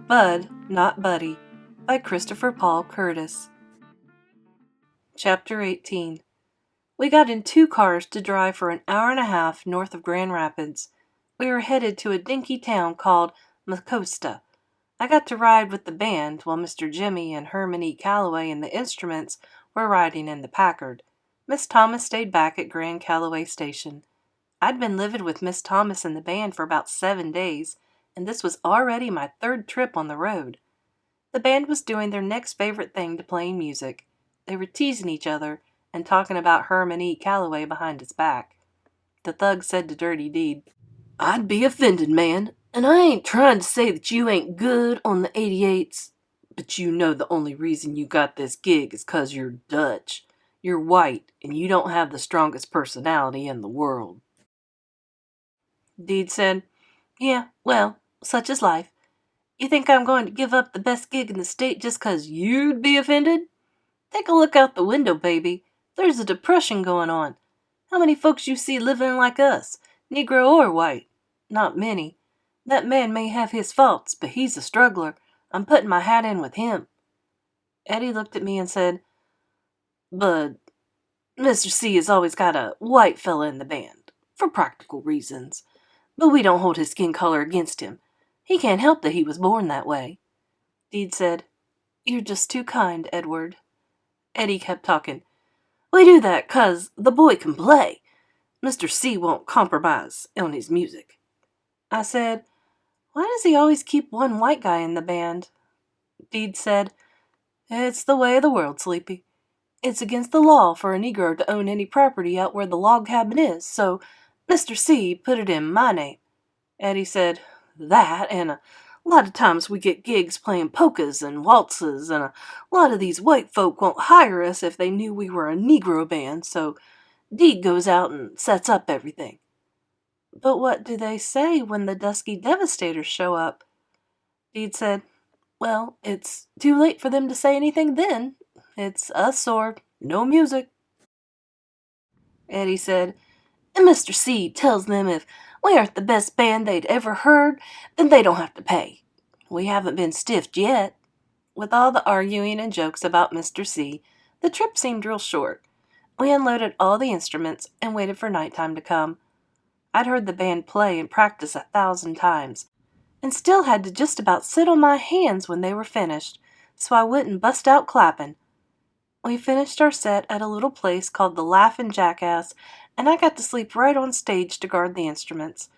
Bud, Not Buddy by Christopher Paul Curtis. Chapter 18. We got in 2 cars to drive for an hour and a half north of Grand Rapids. We were headed to a dinky town called Macosta. I got to ride with the band while Mr. Jimmy and Herman E. Calloway and the instruments were riding in the Packard. Miss Thomas stayed back at Grand Calloway Station. I'd been living with Miss Thomas and the band for about 7 days, and this was already my 3rd trip on the road. The band was doing their next favorite thing to playing music. They were teasing each other and talking about Herman E. Calloway behind his back. The thug said to Dirty Deed, "I'd be offended, man, and I ain't trying to say that you ain't good on the 88s, but you know the only reason you got this gig is 'cause you're Dutch. You're white, and you don't have the strongest personality in the world." Deed said, "Yeah, well, such is life. You think I'm going to give up the best gig in the state just 'cause you'd be offended? Take a look out the window, baby. There's a depression going on. How many folks you see living like us, Negro or white? Not many. That man may have his faults, but he's a struggler. I'm putting my hat in with him." Eddie looked at me and said, "Bud, Mr. C has always got a white fella in the band, for practical reasons. But we don't hold his skin color against him. He can't help that he was born that way." Deed said, "You're just too kind, Edward." Eddie kept talking. "We do that 'cause the boy can play. Mr. C won't compromise on his music." I said, "Why does he always keep one white guy in the band?" Deed said, "It's the way of the world, Sleepy. It's against the law for a Negro to own any property out where the log cabin is, so Mr. C put it in my name." Eddie said, "That, and a lot of times we get gigs playing polkas and waltzes, and a lot of these white folk won't hire us if they knew we were a Negro band, so Deed goes out and sets up everything." "But what do they say when the Dusky Devastators show up?" Deed said, "Well, it's too late for them to say anything then. It's us or no music." Eddie said, "And Mr. C tells them if we aren't the best band they'd ever heard, then they don't have to pay. We haven't been stiffed yet." With all the arguing and jokes about Mr. C, the trip seemed real short. We unloaded all the instruments and waited for nighttime to come. I'd heard the band play and practice 1,000 times, and still had to just about sit on my hands when they were finished, so I wouldn't bust out clapping. We finished our set at a little place called the Laughin' Jackass, and I got to sleep right on stage to guard the instruments.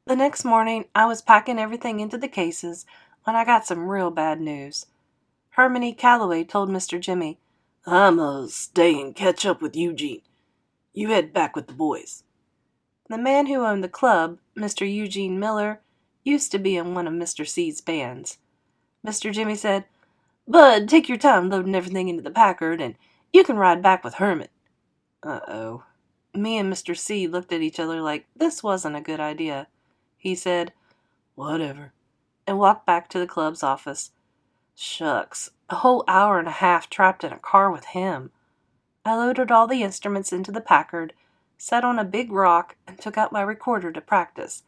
The next morning, I was packing everything into the cases when I got some real bad news. Herman E. Calloway told Mr. Jimmy, "I'm stay and catch up with Eugene. You head back with the boys." The man who owned the club, Mr. Eugene Miller, used to be in one of Mr. C's bands. Mr. Jimmy said, "Bud, take your time loading everything into the Packard, and you can ride back with Herman." Uh-oh. Me and Mr. C looked at each other like this wasn't a good idea. He said, "Whatever," and walked back to the club's office. Shucks, a whole hour and a half trapped in a car with him. I loaded all the instruments into the Packard, sat on a big rock, and took out my recorder to practice.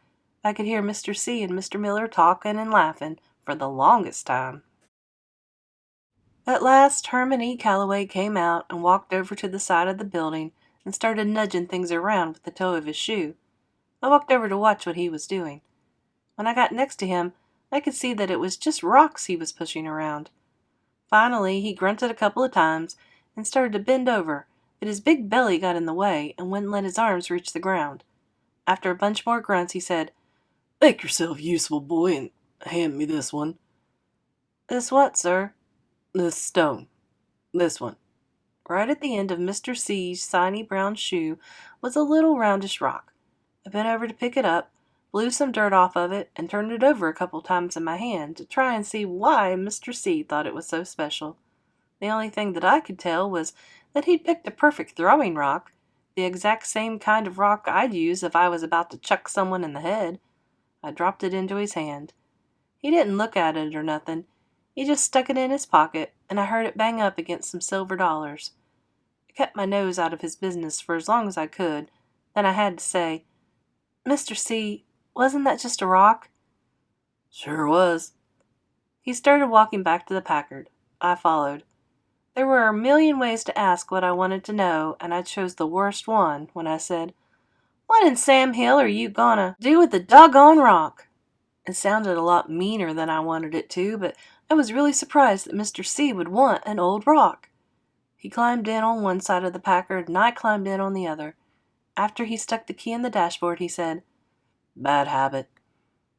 I could hear Mr. C and Mr. Miller talking and laughing for the longest time. At last, Herman E. Calloway came out and walked over to the side of the building and started nudging things around with the toe of his shoe. I walked over to watch what he was doing. When I got next to him, I could see that it was just rocks he was pushing around. Finally, he grunted a couple of times and started to bend over, but his big belly got in the way and wouldn't let his arms reach the ground. After a bunch more grunts, he said, "Make yourself useful, boy, and hand me this one." "This what, sir?" "This stone. This one." Right at the end of Mr. C's shiny brown shoe was a little roundish rock. I bent over to pick it up, blew some dirt off of it, and turned it over a couple times in my hand to try and see why Mr. C thought it was so special. The only thing that I could tell was that he'd picked a perfect throwing rock, the exact same kind of rock I'd use if I was about to chuck someone in the head. I dropped it into his hand. He didn't look at it or nothing. He just stuck it in his pocket, and I heard it bang up against some silver dollars. I kept my nose out of his business for as long as I could. Then I had to say, "Mr. C, wasn't that just a rock?" "Sure was." He started walking back to the Packard. I followed. There were a million ways to ask what I wanted to know, and I chose the worst one when I said, "What in Sam Hill are you gonna do with the doggone rock?" It sounded a lot meaner than I wanted it to, but I was really surprised that Mr. C would want an old rock. He climbed in on one side of the Packard, and I climbed in on the other. After he stuck the key in the dashboard, he said, "Bad habit."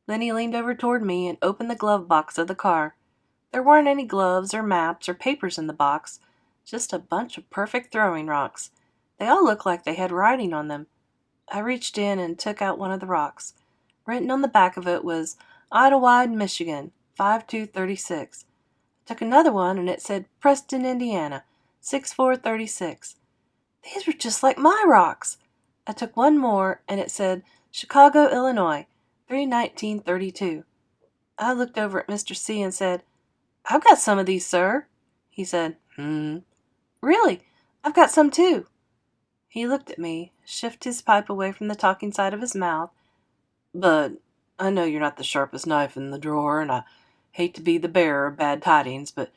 Then he leaned over toward me and opened the glove box of the car. There weren't any gloves or maps or papers in the box, just a bunch of perfect throwing rocks. They all looked like they had writing on them. I reached in and took out one of the rocks. Written on the back of it was Idlewild, Michigan, 5236. I took another one and it said Preston, Indiana, 6436. These were just like my rocks. I took one more and it said Chicago, Illinois, 31932. I looked over at Mr. C and said, "I've got some of these, sir." He said, "Really? I've got some too." He looked at me, shifted his pipe away from the talking side of his mouth. "But I know you're not the sharpest knife in the drawer, and I hate to be the bearer of bad tidings, but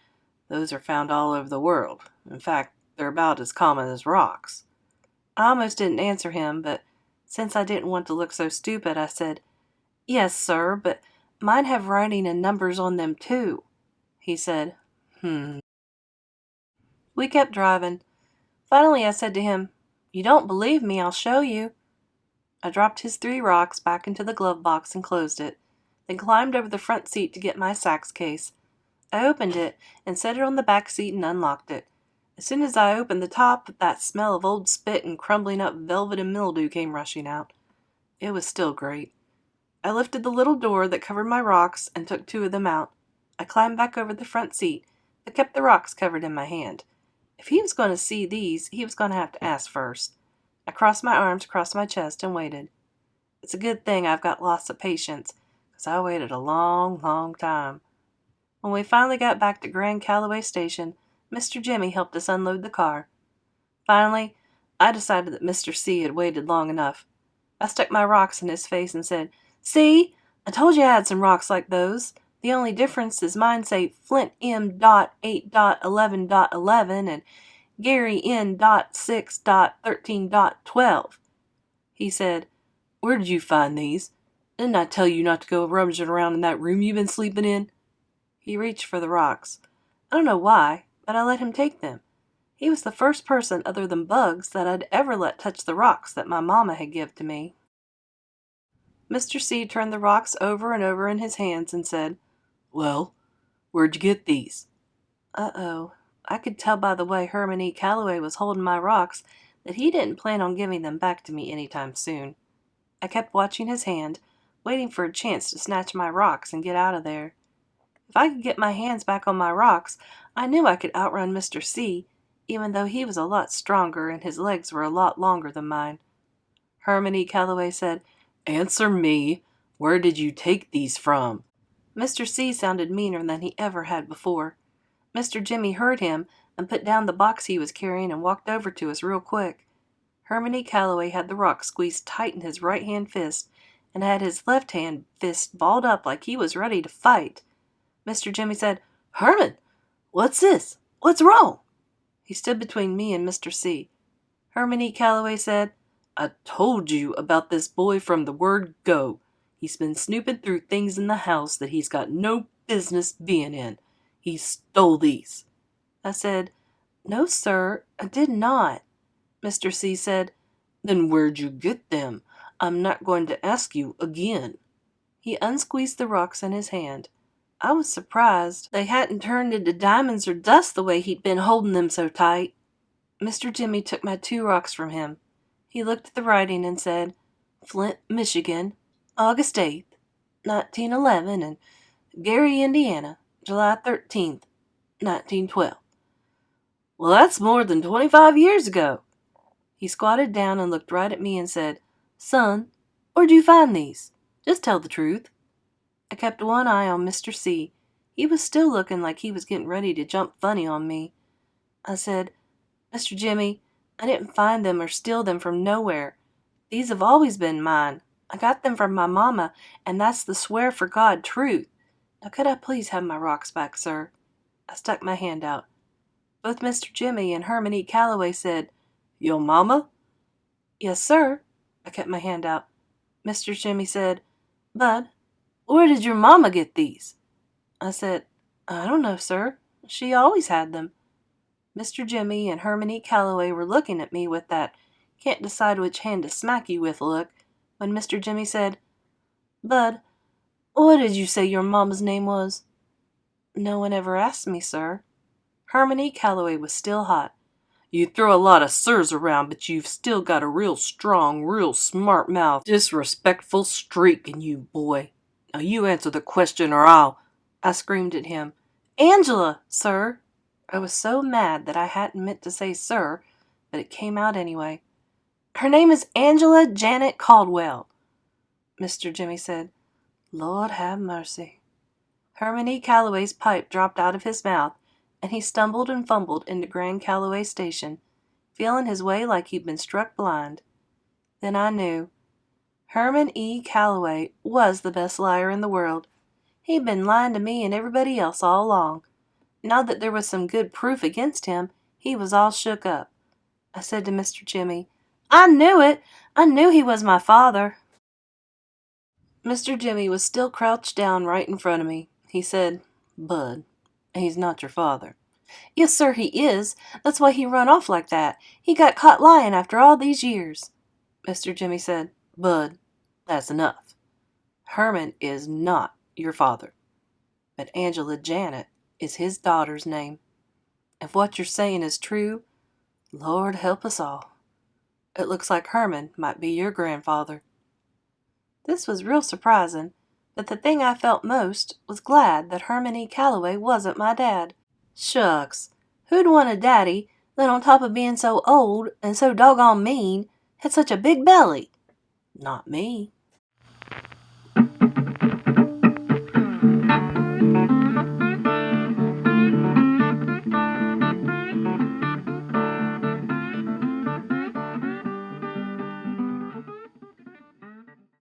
those are found all over the world. In fact, they're about as common as rocks." I almost didn't answer him, but since I didn't want to look so stupid, I said, "Yes, sir, but mine have writing and numbers on them too." He said, We kept driving. Finally, I said to him, "You don't believe me, I'll show you." I dropped his 3 rocks back into the glove box and closed it, then climbed over the front seat to get my sax case. I opened it and set it on the back seat and unlocked it. As soon as I opened the top, that smell of old spit and crumbling up velvet and mildew came rushing out. It was still great. I lifted the little door that covered my rocks and took 2 of them out. I climbed back over the front seat, but kept the rocks covered in my hand. If he was going to see these, he was going to have to ask first. I crossed my arms across my chest and waited. It's a good thing I've got lots of patience, because I waited a long, long time. When we finally got back to Grand Calloway Station, Mr. Jimmy helped us unload the car. Finally, I decided that Mr. C had waited long enough. I stuck my rocks in his face and said, "See, I told you I had some rocks like those. The only difference is mine say Flint M.8.11.11 and Gary N.6.13.12. He said, "Where did you find these? Didn't I tell you not to go rummaging around in that room you've been sleeping in?" He reached for the rocks. I don't know why, but I let him take them. He was the first person other than Bugs that I'd ever let touch the rocks that my mamma had given to me. Mr. C turned the rocks over and over in his hands and said, "Well, where'd you get these?" Uh-oh. I could tell by the way Herman E. Calloway was holding my rocks that he didn't plan on giving them back to me any time soon. I kept watching his hand, waiting for a chance to snatch my rocks and get out of there. If I could get my hands back on my rocks, I knew I could outrun Mr. C, even though he was a lot stronger and his legs were a lot longer than mine. Herman E. Calloway said, "Answer me. Where did you take these from?" Mr. C sounded meaner than he ever had before. Mr. Jimmy heard him and put down the box he was carrying and walked over to us real quick. Herman E. Calloway had the rock squeezed tight in his right-hand fist and had his left-hand fist balled up like he was ready to fight. Mr. Jimmy said, "Herman, what's this? What's wrong?" He stood between me and Mr. C. Herman E. Calloway said, "I told you about this boy from the word go. He's been snooping through things in the house that he's got no business being in. He stole these." I said, "No, sir, I did not." Mr. C said, "Then where'd you get them? I'm not going to ask you again." He unsqueezed the rocks in his hand. I was surprised they hadn't turned into diamonds or dust the way he'd been holding them so tight. Mr. Jimmy took my 2 rocks from him. He looked at the writing and said, "Flint, Michigan, August 8th, 1911, and Gary, Indiana, July 13th, 1912. "Well, that's more than 25 years ago." He squatted down and looked right at me and said, "Son, where'd you find these? Just tell the truth." I kept one eye on Mr. C. He was still looking like he was getting ready to jump funny on me. I said, "Mr. Jimmy, I didn't find them or steal them from nowhere. These have always been mine. I got them from my mamma, and that's the swear for God truth. Now could I please have my rocks back, sir? I stuck my hand out. Both Mr. Jimmy and Herman E. Calloway said, Your mamma? Yes, sir. I kept my hand out. Mr. Jimmy said, Bud, where did your mamma get these? I said, I don't know, sir. She always had them. Mr. Jimmy and Herman E. Calloway were looking at me with that can't decide which hand to smack you with look when Mr. Jimmy said, Bud, what did you say your mamma's name was? No one ever asked me, sir. Herman E. Calloway was still hot. You throw a lot of sirs around, but you've still got a real strong, real smart mouth, disrespectful streak in you, boy. Now you answer the question or I'll... I screamed at him. Angela, sir. I was so mad that I hadn't meant to say sir, but it came out anyway. Her name is Angela Janet Caldwell. Mr. Jimmy said, Lord have mercy. Herman E. Calloway's pipe dropped out of his mouth, and he stumbled and fumbled into Grand Calloway Station, feeling his way like he'd been struck blind. Then I knew. Herman E. Calloway was the best liar in the world. He'd been lying to me and everybody else all along. Now that there was some good proof against him, he was all shook up. I said to Mr. Jimmy, I knew it! I knew he was my father. Mr. Jimmy was still crouched down right in front of me. He said, Bud, he's not your father. Yes, sir, he is. That's why he run off like that. He got caught lying after all these years. Mr. Jimmy said, Bud, that's enough. Herman is not your father. But Angela Janet is his daughter's name. If what you're saying is true, Lord help us all. It looks like Herman might be your grandfather. This was real surprising, but the thing I felt most was glad that Herman E. Calloway wasn't my dad. Shucks, who'd want a daddy that on top of being so old and so doggone mean had such a big belly? Not me.